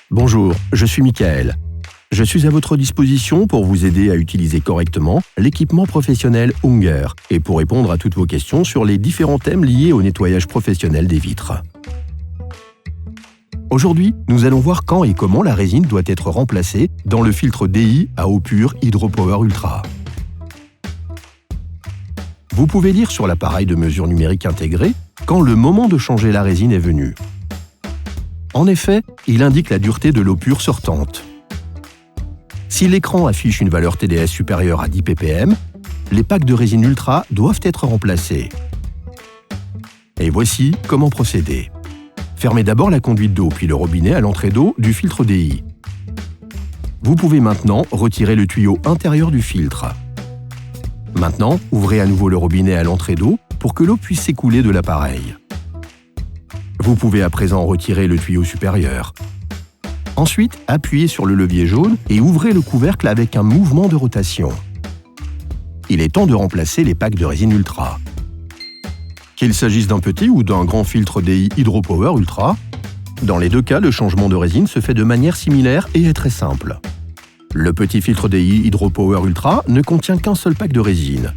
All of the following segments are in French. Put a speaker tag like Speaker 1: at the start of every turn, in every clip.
Speaker 1: Bonjour, je suis Michael. Je suis à votre disposition pour vous aider à utiliser correctement l'équipement professionnel Unger et pour répondre à toutes vos questions sur les différents thèmes liés au nettoyage professionnel des vitres. Aujourd'hui, nous allons voir quand et comment la résine doit être remplacée dans le filtre DI à eau pure Hydropower Ultra. Vous pouvez lire sur l'appareil de mesure numérique intégré quand le moment de changer la résine est venu. En effet, il indique la dureté de l'eau pure sortante. Si l'écran affiche une valeur TDS supérieure à 10 ppm, les packs de résine Ultra doivent être remplacés. Et voici comment procéder. Fermez d'abord la conduite d'eau puis le robinet à l'entrée d'eau du filtre DI. Vous pouvez maintenant retirer le tuyau intérieur du filtre. Maintenant, ouvrez à nouveau le robinet à l'entrée d'eau pour que l'eau puisse s'écouler de l'appareil. Vous pouvez à présent retirer le tuyau supérieur. Ensuite, appuyez sur le levier jaune et ouvrez le couvercle avec un mouvement de rotation. Il est temps de remplacer les packs de résine Ultra. Qu'il s'agisse d'un petit ou d'un grand filtre DI Hydropower Ultra, dans les deux cas, le changement de résine se fait de manière similaire et est très simple. Le petit filtre DI Hydropower Ultra ne contient qu'un seul pack de résine.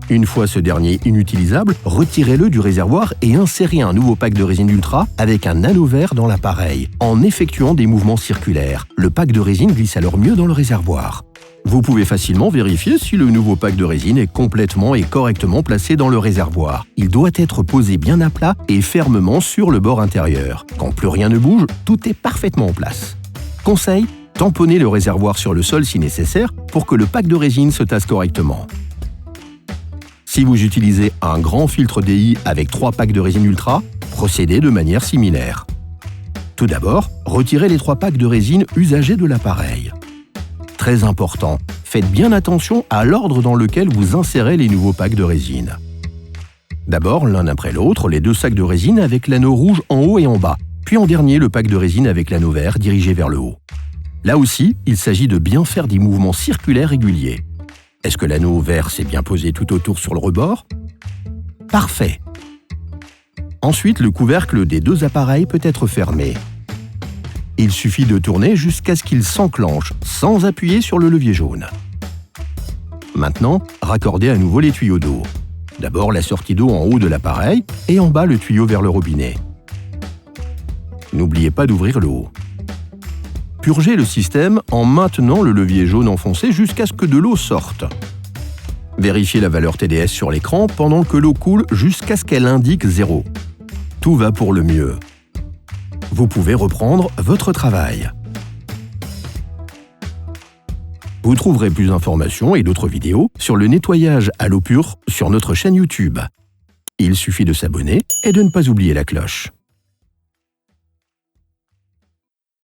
Speaker 1: Une fois ce dernier inutilisable, retirez-le du réservoir et insérez un nouveau pack de résine Ultra avec un anneau vert dans l'appareil, en effectuant des mouvements circulaires. Le pack de résine glisse alors mieux dans le réservoir. Vous pouvez facilement vérifier si le nouveau pack de résine est complètement et correctement placé dans le réservoir. Il doit être posé bien à plat et fermement sur le bord intérieur. Quand plus rien ne bouge, tout est parfaitement en place. Conseil, tamponnez le réservoir sur le sol si nécessaire pour que le pack de résine se tasse correctement. Si vous utilisez un grand filtre DI avec 3 packs de résine Ultra, procédez de manière similaire. Tout d'abord, retirez les 3 packs de résine usagés de l'appareil. Très important, faites bien attention à l'ordre dans lequel vous insérez les nouveaux packs de résine. D'abord, l'un après l'autre, les 2 sacs de résine avec l'anneau rouge en haut et en bas, puis en dernier le pack de résine avec l'anneau vert dirigé vers le haut. Là aussi, il s'agit de bien faire des mouvements circulaires réguliers. Est-ce que l'anneau vert s'est bien posé tout autour sur le rebord? Parfait! Ensuite, le couvercle des 2 appareils peut être fermé. Il suffit de tourner jusqu'à ce qu'il s'enclenche sans appuyer sur le levier jaune. Maintenant, raccordez à nouveau les tuyaux d'eau. D'abord la sortie d'eau en haut de l'appareil et en bas le tuyau vers le robinet. N'oubliez pas d'ouvrir l'eau. Purgez le système en maintenant le levier jaune enfoncé jusqu'à ce que de l'eau sorte. Vérifiez la valeur TDS sur l'écran pendant que l'eau coule jusqu'à ce qu'elle indique 0. Tout va pour le mieux. Vous pouvez reprendre votre travail. Vous trouverez plus d'informations et d'autres vidéos sur le nettoyage à l'eau pure sur notre chaîne YouTube. Il suffit de s'abonner et de ne pas oublier la cloche.